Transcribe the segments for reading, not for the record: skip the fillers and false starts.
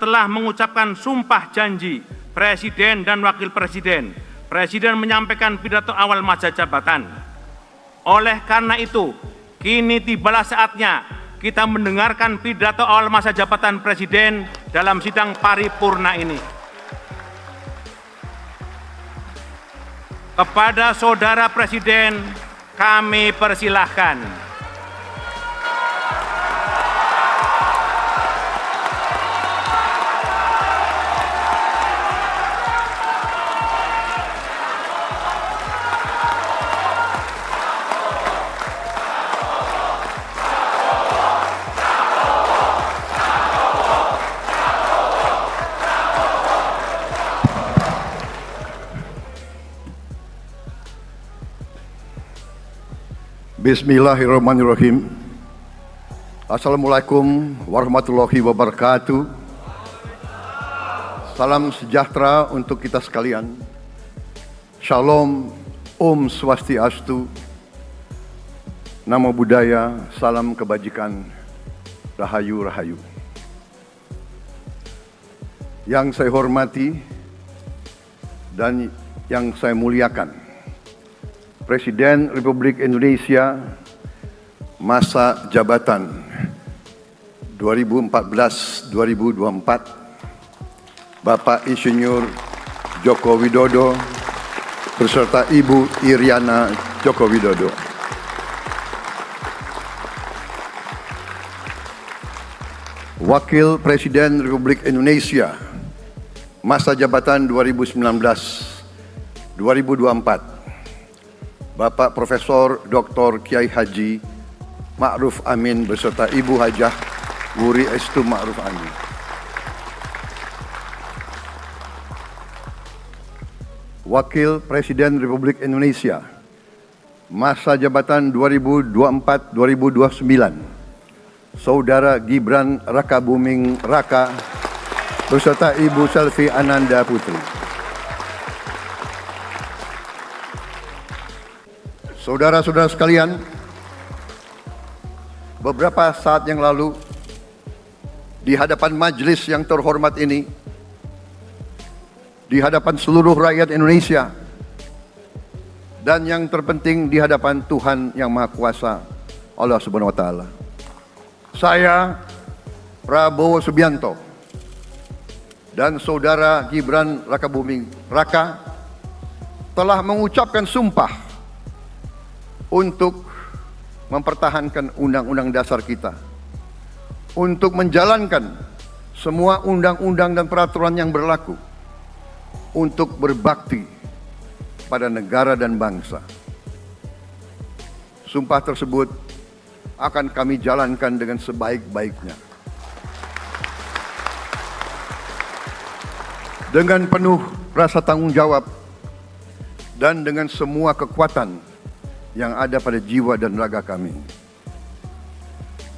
telah mengucapkan sumpah janji Presiden dan Wakil Presiden. Presiden menyampaikan pidato awal masa jabatan. Oleh karena itu, kini tibalah saatnya kita mendengarkan pidato awal masa jabatan Presiden dalam sidang paripurna ini. Kepada Saudara Presiden, kami persilahkan. Bismillahirrahmanirrahim. Assalamualaikum warahmatullahi wabarakatuh. Salam sejahtera untuk kita sekalian. Shalom, Om Swastiastu, Namo Buddhaya, salam kebajikan, Rahayu Rahayu. Yang saya hormati dan yang saya muliakan, Presiden Republik Indonesia masa jabatan 2014-2024, Bapak Insinyur Joko Widodo beserta Ibu Iriana Joko Widodo. Wakil Presiden Republik Indonesia masa jabatan 2019-2024, Bapak Profesor Dr. Kiai Haji Ma'ruf Amin beserta Ibu Hajah Wuri Estu Ma'ruf Amin. Wakil Presiden Republik Indonesia masa jabatan 2024-2029, Saudara Gibran Rakabuming Raka beserta Ibu Selvi Ananda Putri. Saudara-saudara sekalian, beberapa saat yang lalu di hadapan majelis yang terhormat ini, di hadapan seluruh rakyat Indonesia, dan yang terpenting di hadapan Tuhan Yang Maha Kuasa, Allah Subhanahu wa Ta'ala, saya Prabowo Subianto dan Saudara Gibran Rakabuming Raka telah mengucapkan sumpah untuk mempertahankan undang-undang dasar kita, untuk menjalankan semua undang-undang dan peraturan yang berlaku, untuk berbakti pada negara dan bangsa. Sumpah tersebut akan kami jalankan dengan sebaik-baiknya, dengan penuh rasa tanggung jawab dan dengan semua kekuatan yang ada pada jiwa dan raga kami.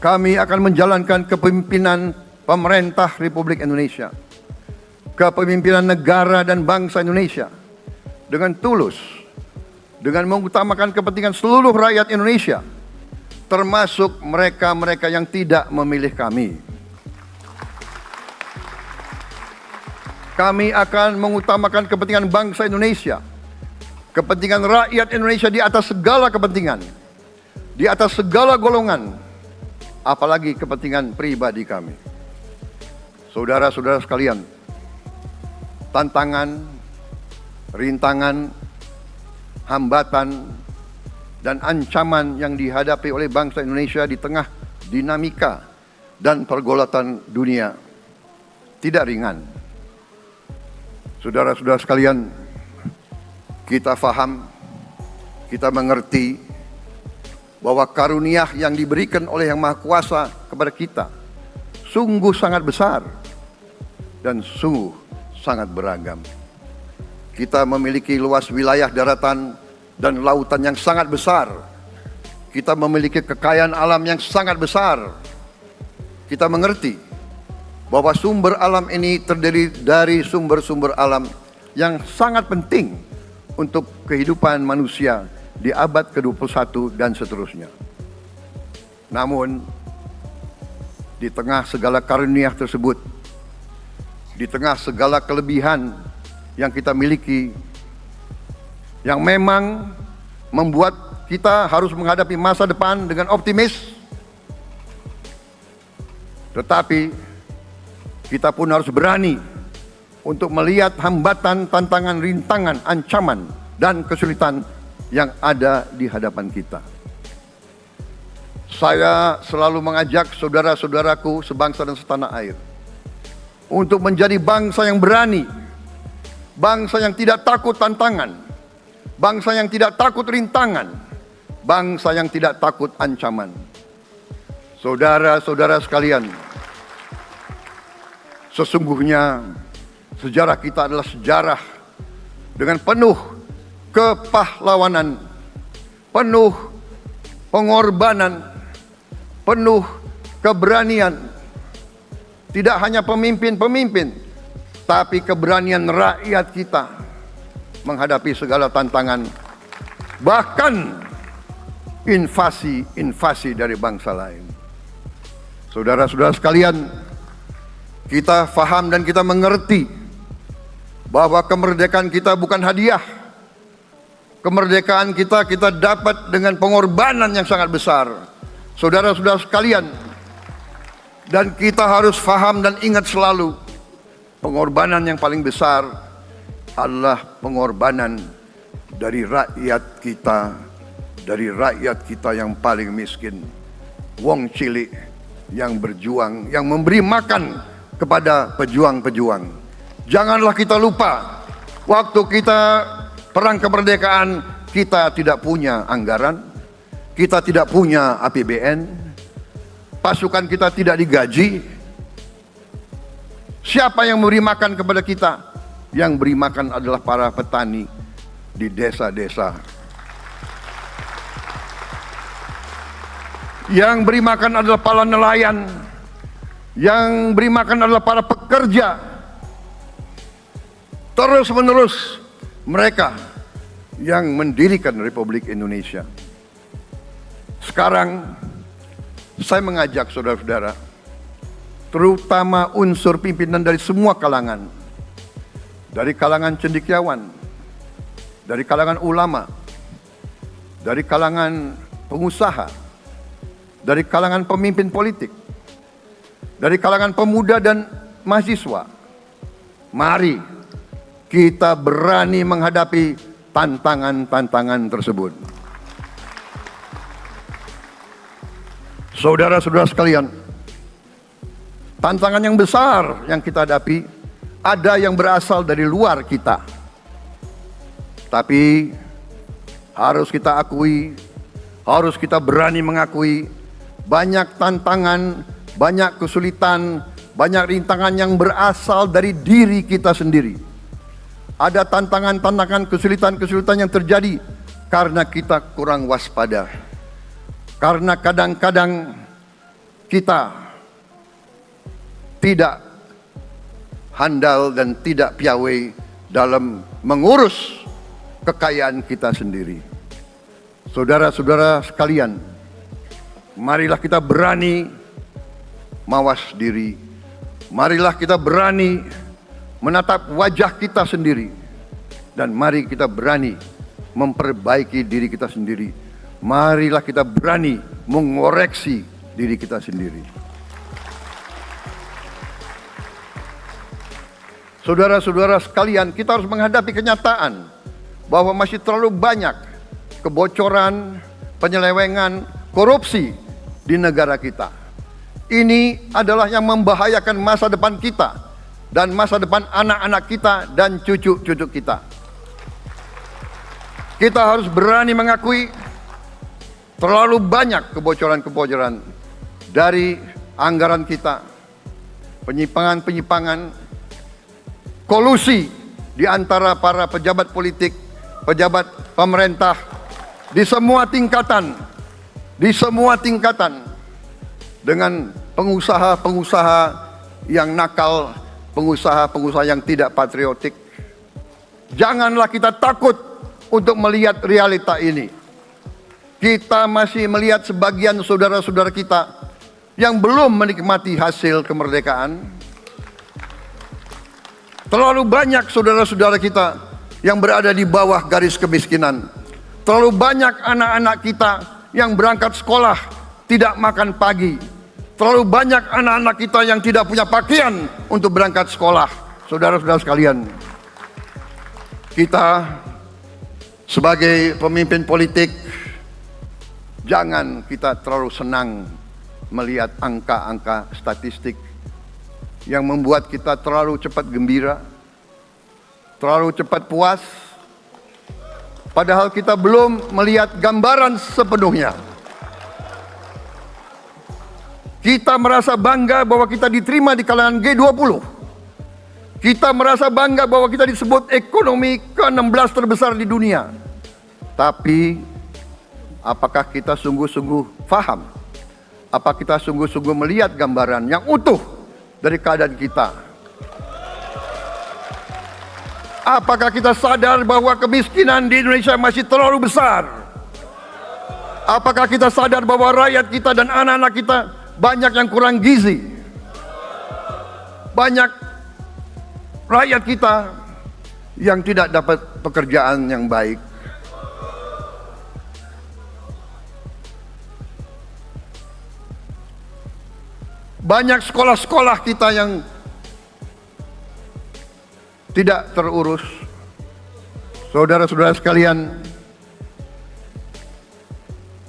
Kami akan menjalankan kepemimpinan pemerintah Republik Indonesia, kepemimpinan negara dan bangsa Indonesia dengan tulus, dengan mengutamakan kepentingan seluruh rakyat Indonesia, termasuk mereka-mereka yang tidak memilih kami. Kami akan mengutamakan kepentingan bangsa Indonesia, kepentingan rakyat Indonesia di atas segala kepentingan, di atas segala golongan, apalagi kepentingan pribadi kami. Saudara-saudara sekalian, tantangan, rintangan, hambatan, dan ancaman yang dihadapi oleh bangsa Indonesia di tengah dinamika dan pergolatan dunia tidak ringan. Saudara-saudara sekalian, kita faham, kita mengerti bahwa karunia yang diberikan oleh Yang Maha Kuasa kepada kita sungguh sangat besar dan sungguh sangat beragam. Kita memiliki luas wilayah daratan dan lautan yang sangat besar. Kita memiliki kekayaan alam yang sangat besar. Kita mengerti bahwa sumber alam ini terdiri dari sumber-sumber alam yang sangat penting untuk kehidupan manusia di abad ke-21 dan seterusnya. Namun, di tengah segala karunia tersebut, di tengah segala kelebihan yang kita miliki, yang memang membuat kita harus menghadapi masa depan dengan optimis. Tetapi kita pun harus berani untuk melihat hambatan, tantangan, rintangan, ancaman, dan kesulitan yang ada di hadapan kita. Saya selalu mengajak saudara-saudaraku sebangsa dan setanah air untuk menjadi bangsa yang berani, bangsa yang tidak takut tantangan, bangsa yang tidak takut rintangan, bangsa yang tidak takut ancaman. Saudara-saudara sekalian, sesungguhnya sejarah kita adalah sejarah dengan penuh kepahlawanan, penuh pengorbanan, penuh keberanian. Tidak hanya pemimpin-pemimpin, tapi keberanian rakyat kita menghadapi segala tantangan, bahkan invasi-invasi dari bangsa lain. Saudara-saudara sekalian, kita faham dan kita mengerti bahwa kemerdekaan kita bukan hadiah. Kemerdekaan kita dapat dengan pengorbanan yang sangat besar. Saudara-saudara sekalian, dan kita harus faham dan ingat selalu, pengorbanan yang paling besar adalah pengorbanan dari rakyat kita yang paling miskin, wong cilik yang berjuang, yang memberi makan kepada pejuang-pejuang. Janganlah kita lupa, waktu kita perang kemerdekaan, kita tidak punya anggaran, kita tidak punya APBN, pasukan kita tidak digaji. Siapa yang memberi makan kepada kita? Yang beri makan adalah para petani di desa-desa. Yang beri makan adalah para nelayan. Yang beri makan adalah para pekerja. Terus-menerus mereka yang mendirikan Republik Indonesia. Sekarang saya mengajak saudara-saudara, terutama unsur pimpinan dari semua kalangan, dari kalangan cendekiawan, dari kalangan ulama, dari kalangan pengusaha, dari kalangan pemimpin politik, dari kalangan pemuda dan mahasiswa. Mari kita berani menghadapi tantangan-tantangan tersebut. Saudara-saudara sekalian, tantangan yang besar yang kita hadapi ada yang berasal dari luar kita. Tapi harus kita akui, harus kita berani mengakui, banyak tantangan, banyak kesulitan, banyak rintangan yang berasal dari diri kita sendiri. Ada tantangan-tantangan, kesulitan-kesulitan yang terjadi karena kita kurang waspada. Karena kadang-kadang kita tidak handal dan tidak piawai dalam mengurus kekayaan kita sendiri. Saudara-saudara sekalian, marilah kita berani mawas diri. Marilah kita berani menatap wajah kita sendiri. Dan mari kita berani memperbaiki diri kita sendiri. Marilah kita berani mengoreksi diri kita sendiri. Saudara-saudara sekalian, kita harus menghadapi kenyataan bahwa masih terlalu banyak kebocoran, penyelewengan, korupsi di negara kita. Ini adalah yang membahayakan masa depan kita dan masa depan anak-anak kita dan cucu-cucu kita. Kita harus berani mengakui terlalu banyak kebocoran-kebocoran dari anggaran kita, penyimpangan-penyimpangan, kolusi di antara para pejabat politik, pejabat pemerintah di semua tingkatan, dengan pengusaha-pengusaha yang nakal, pengusaha-pengusaha yang tidak patriotik. Janganlah kita takut untuk melihat realita ini. Kita masih melihat sebagian saudara-saudara kita yang belum menikmati hasil kemerdekaan. Terlalu banyak saudara-saudara kita yang berada di bawah garis kemiskinan. Terlalu banyak anak-anak kita yang berangkat sekolah tidak makan pagi. Terlalu banyak anak-anak kita yang tidak punya pakaian untuk berangkat sekolah. Saudara-saudara sekalian, kita sebagai pemimpin politik, jangan kita terlalu senang melihat angka-angka statistik yang membuat kita terlalu cepat gembira, terlalu cepat puas, padahal kita belum melihat gambaran sepenuhnya. Kita merasa bangga bahwa kita diterima di kalangan G20. Kita merasa bangga bahwa kita disebut ekonomi ke-16 terbesar di dunia. Tapi, apakah kita sungguh-sungguh faham? Apa kita sungguh-sungguh melihat gambaran yang utuh dari keadaan kita? Apakah kita sadar bahwa kemiskinan di Indonesia masih terlalu besar? Apakah kita sadar bahwa rakyat kita dan anak-anak kita banyak yang kurang gizi? Banyak rakyat kita yang tidak dapat pekerjaan yang baik. Banyak sekolah-sekolah kita yang tidak terurus. Saudara-saudara sekalian,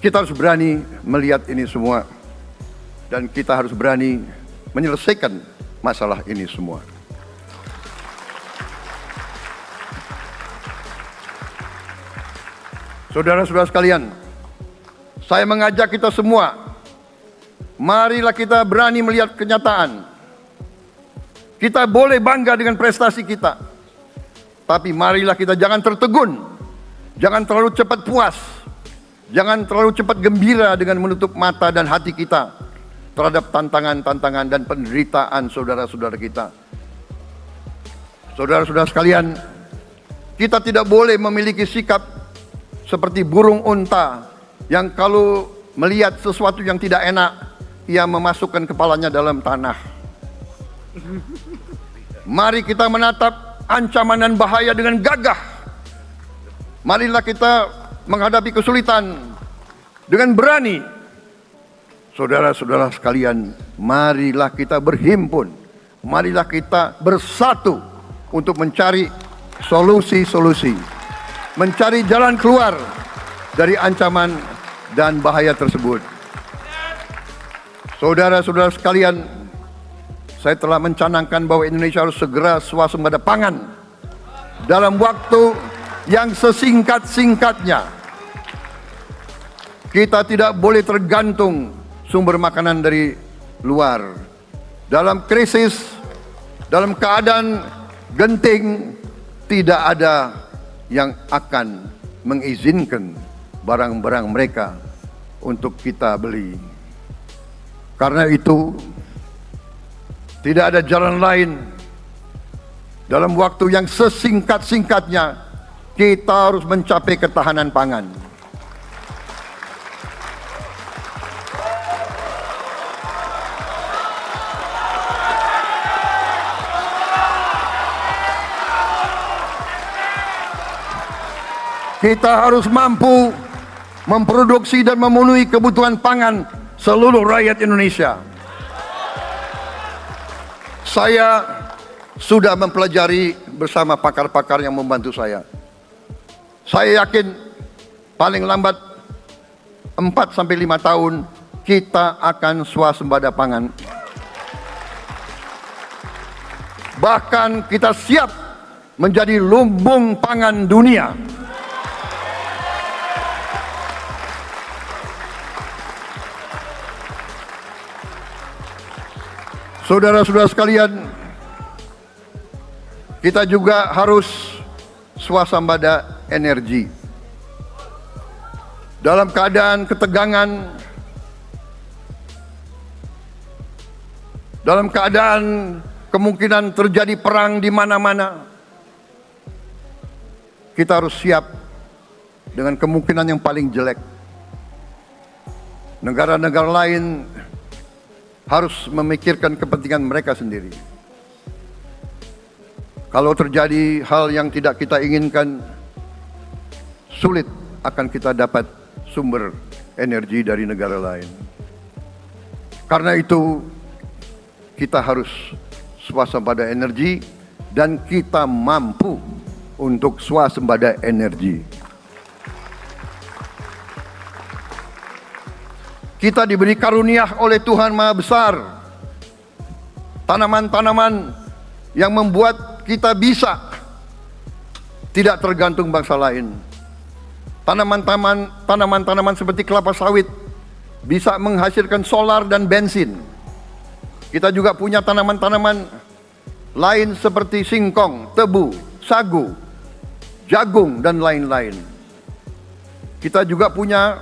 kita harus berani melihat ini semua. Dan kita harus berani menyelesaikan masalah ini semua. Saudara-saudara sekalian, saya mengajak kita semua, marilah kita berani melihat kenyataan. Kita boleh bangga dengan prestasi kita, tapi marilah kita jangan tertegun, jangan terlalu cepat puas, jangan terlalu cepat gembira dengan menutup mata dan hati kita terhadap tantangan-tantangan dan penderitaan saudara-saudara kita. Saudara-saudara sekalian, kita tidak boleh memiliki sikap seperti burung unta yang kalau melihat sesuatu yang tidak enak, ia memasukkan kepalanya dalam tanah. Mari kita menatap ancaman dan bahaya dengan gagah. Marilah kita menghadapi kesulitan dengan berani. Saudara-saudara sekalian, marilah kita berhimpun. Marilah kita bersatu untuk mencari solusi-solusi, mencari jalan keluar dari ancaman dan bahaya tersebut. Saudara-saudara sekalian, saya telah mencanangkan bahwa Indonesia harus segera swasembada pangan dalam waktu yang sesingkat-singkatnya. Kita tidak boleh tergantung sumber makanan dari luar. Dalam krisis, dalam keadaan genting, tidak ada yang akan mengizinkan barang-barang mereka untuk kita beli. Karena itu, tidak ada jalan lain. Dalam waktu yang sesingkat-singkatnya, kita harus mencapai ketahanan pangan. Kita harus mampu memproduksi dan memenuhi kebutuhan pangan seluruh rakyat Indonesia. Saya sudah mempelajari bersama pakar-pakar yang membantu saya. Saya yakin paling lambat 4-5 tahun kita akan swasembada pangan. Bahkan kita siap menjadi lumbung pangan dunia. Saudara-saudara sekalian, kita juga harus swasembada energi. Dalam keadaan ketegangan, dalam keadaan kemungkinan terjadi perang di mana-mana, kita harus siap dengan kemungkinan yang paling jelek. Negara-negara lain harus memikirkan kepentingan mereka sendiri. Kalau terjadi hal yang tidak kita inginkan, sulit akan kita dapat sumber energi dari negara lain. Karena itu, kita harus swasembada energi dan kita mampu untuk swasembada energi. Kita diberi karunia oleh Tuhan Maha Besar, tanaman-tanaman yang membuat kita bisa tidak tergantung bangsa lain. Tanaman-tanaman seperti kelapa sawit bisa menghasilkan solar dan bensin. Kita juga punya tanaman-tanaman lain seperti singkong, tebu, sagu, jagung, dan lain-lain. Kita juga punya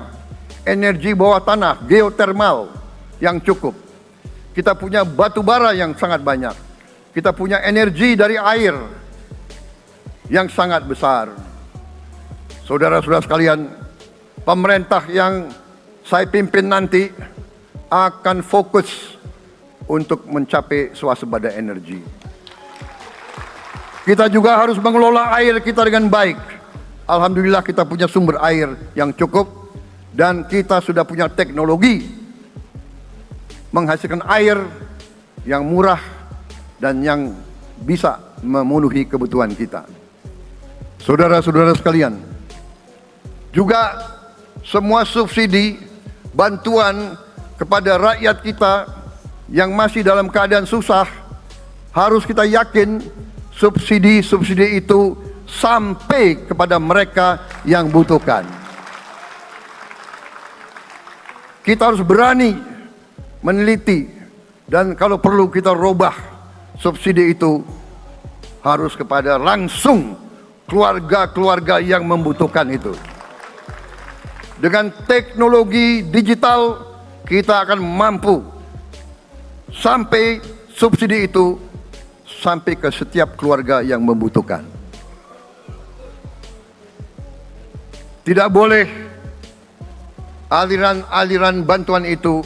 energi bawah tanah, geotermal yang cukup. Kita punya batu bara yang sangat banyak. Kita punya energi dari air yang sangat besar. Saudara-saudara sekalian, pemerintah yang saya pimpin nanti akan fokus untuk mencapai swasembada energi. Kita juga harus mengelola air kita dengan baik. Alhamdulillah kita punya sumber air yang cukup dan kita sudah punya teknologi menghasilkan air yang murah dan yang bisa memenuhi kebutuhan kita. Saudara-saudara sekalian, juga semua subsidi, bantuan kepada rakyat kita yang masih dalam keadaan susah, harus kita yakin subsidi-subsidi itu sampai kepada mereka yang butuhkan. Kita harus berani meneliti dan kalau perlu kita robah subsidi itu harus kepada langsung keluarga-keluarga yang membutuhkan itu. Dengan teknologi digital kita akan mampu sampai subsidi itu sampai ke setiap keluarga yang membutuhkan. Tidak boleh aliran-aliran bantuan itu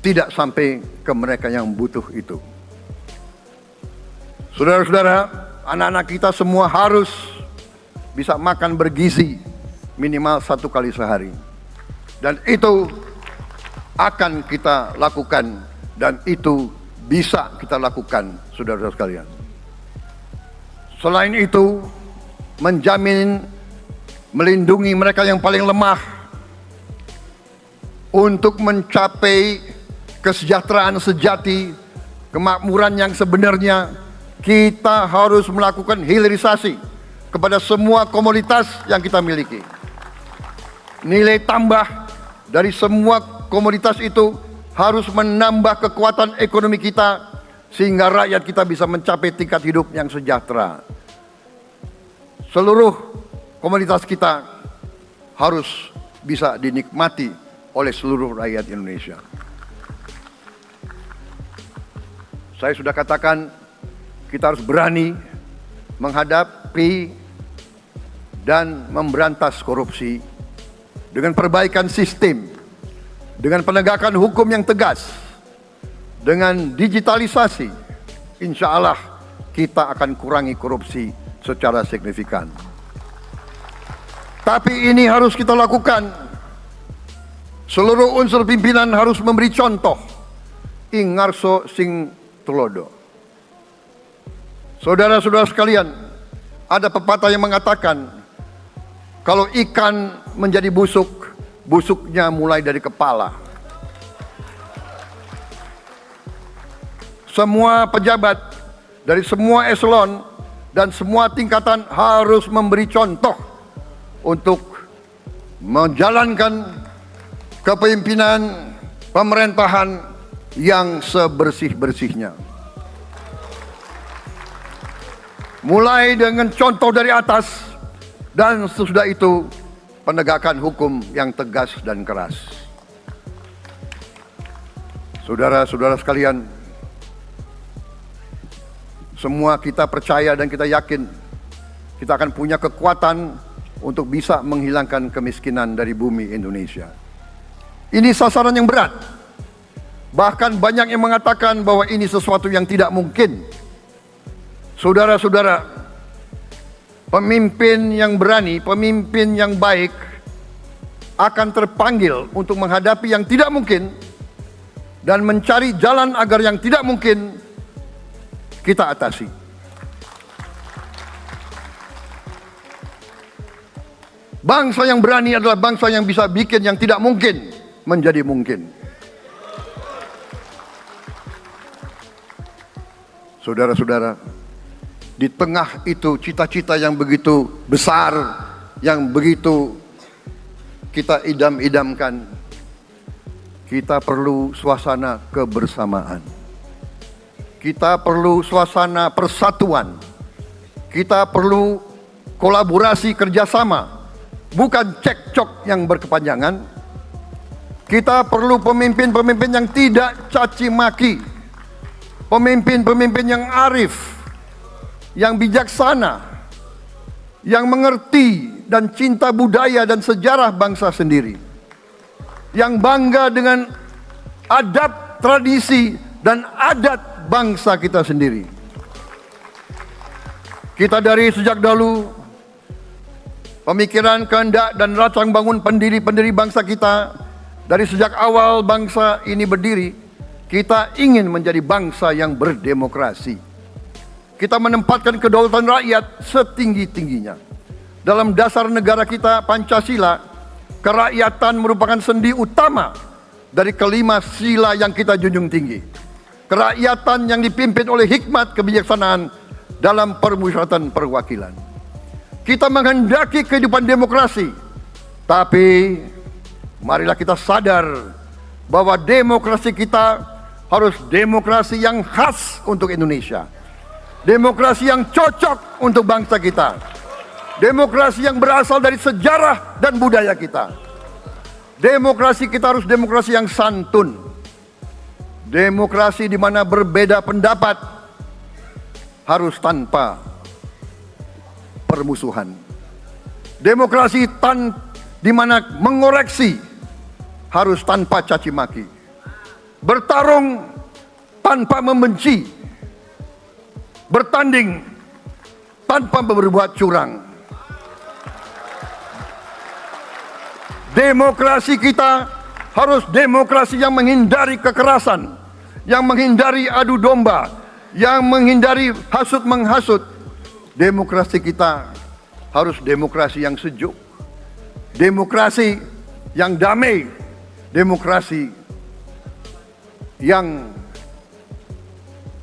tidak sampai ke mereka yang butuh itu. Saudara-saudara, anak-anak kita semua harus bisa makan bergizi minimal 1 kali sehari. Dan itu akan kita lakukan dan itu bisa kita lakukan, saudara-saudara sekalian. Selain itu, menjamin melindungi mereka yang paling lemah untuk mencapai kesejahteraan sejati, kemakmuran yang sebenarnya, kita harus melakukan hilirisasi kepada semua komoditas yang kita miliki. Nilai tambah dari semua komoditas itu harus menambah kekuatan ekonomi kita sehingga rakyat kita bisa mencapai tingkat hidup yang sejahtera. Seluruh komoditas kita harus bisa dinikmati oleh seluruh rakyat Indonesia. Saya sudah katakan, kita harus berani menghadapi dan memberantas korupsi dengan perbaikan sistem, dengan penegakan hukum yang tegas, dengan digitalisasi. Insya Allah kita akan kurangi korupsi secara signifikan. Tapi ini harus kita lakukan. Seluruh unsur pimpinan harus memberi contoh. Ingarso sing tulodo. Saudara-saudara sekalian, ada pepatah yang mengatakan, kalau ikan menjadi busuk, busuknya mulai dari kepala. Semua pejabat dari semua eselon dan semua tingkatan harus memberi contoh untuk menjalankan kepemimpinan pemerintahan yang sebersih-bersihnya. Mulai dengan contoh dari atas dan sesudah itu penegakan hukum yang tegas dan keras. Saudara-saudara sekalian, semua kita percaya dan kita yakin kita akan punya kekuatan untuk bisa menghilangkan kemiskinan dari bumi Indonesia. Ini sasaran yang berat. Bahkan banyak yang mengatakan bahwa ini sesuatu yang tidak mungkin. Saudara-saudara, pemimpin yang berani, pemimpin yang baik akan terpanggil untuk menghadapi yang tidak mungkin dan mencari jalan agar yang tidak mungkin kita atasi. Bangsa yang berani adalah bangsa yang bisa bikin yang tidak mungkin menjadi mungkin. Saudara-saudara, di tengah itu cita-cita yang begitu besar, yang begitu kita idam-idamkan, kita perlu suasana kebersamaan. Kita perlu suasana persatuan. Kita perlu kolaborasi kerjasama, bukan cekcok yang berkepanjangan. Kita perlu pemimpin-pemimpin yang tidak caci maki, pemimpin-pemimpin yang arif, yang bijaksana, yang mengerti dan cinta budaya dan sejarah bangsa sendiri, yang bangga dengan adab, tradisi, dan adat bangsa kita sendiri. Kita dari sejak dahulu, pemikiran, kehendak, dan rancang bangun pendiri-pendiri bangsa kita, dari sejak awal bangsa ini berdiri, kita ingin menjadi bangsa yang berdemokrasi. Kita menempatkan kedaulatan rakyat setinggi-tingginya. Dalam dasar negara kita, Pancasila, kerakyatan merupakan sendi utama dari kelima sila yang kita junjung tinggi. Kerakyatan yang dipimpin oleh hikmat kebijaksanaan dalam permusyawaratan perwakilan. Kita menghendaki kehidupan demokrasi, tapi marilah kita sadar bahwa demokrasi kita harus demokrasi yang khas untuk Indonesia. Demokrasi yang cocok untuk bangsa kita. Demokrasi yang berasal dari sejarah dan budaya kita. Demokrasi kita harus demokrasi yang santun. Demokrasi di mana berbeda pendapat harus tanpa permusuhan. Demokrasi di mana mengoreksi harus tanpa caci maki. Bertarung tanpa membenci. Bertanding tanpa berbuat curang. Demokrasi kita harus demokrasi yang menghindari kekerasan, yang menghindari adu domba, yang menghindari hasut menghasut. Demokrasi kita harus demokrasi yang sejuk, demokrasi yang damai, demokrasi yang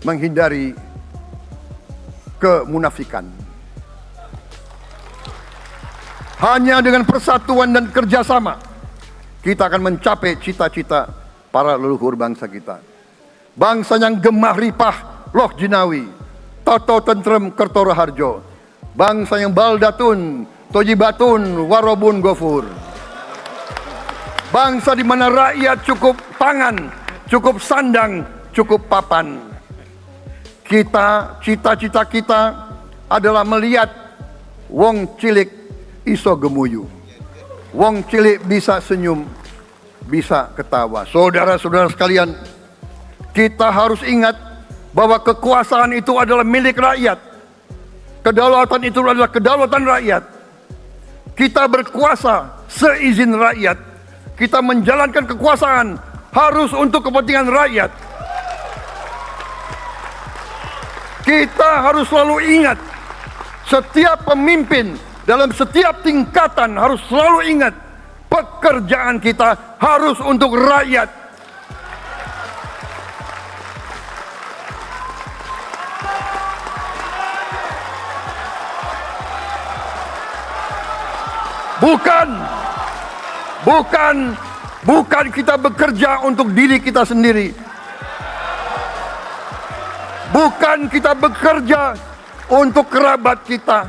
menghindari kemunafikan. Hanya dengan persatuan dan kerjasama kita akan mencapai cita-cita para leluhur bangsa kita. Bangsa yang gemah ripah loh jinawi, toto tentrem kertoro harjo. Bangsa yang baldatun, tojibatun, warobun gofur. Bangsa di mana rakyat cukup pangan, cukup sandang, cukup papan. Cita-cita kita adalah melihat wong cilik iso gemuyu. Wong cilik bisa senyum, bisa ketawa. Saudara-saudara sekalian, kita harus ingat bahwa kekuasaan itu adalah milik rakyat. Kedaulatan itu adalah kedaulatan rakyat. Kita berkuasa seizin rakyat. Kita menjalankan kekuasaan harus untuk kepentingan rakyat. Kita harus selalu ingat, setiap pemimpin dalam setiap tingkatan harus selalu ingat, pekerjaan kita harus untuk rakyat. Bukan kita bekerja untuk diri kita sendiri. Bukan kita bekerja untuk kerabat kita.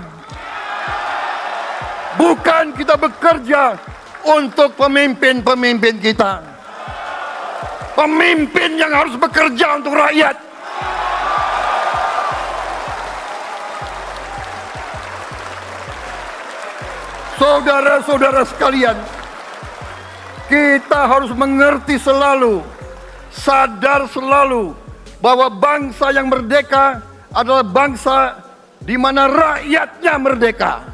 Bukan kita bekerja untuk pemimpin-pemimpin kita. Pemimpin yang harus bekerja untuk rakyat. Saudara-saudara sekalian, kita harus mengerti selalu, sadar selalu bahwa bangsa yang merdeka adalah bangsa di mana rakyatnya merdeka.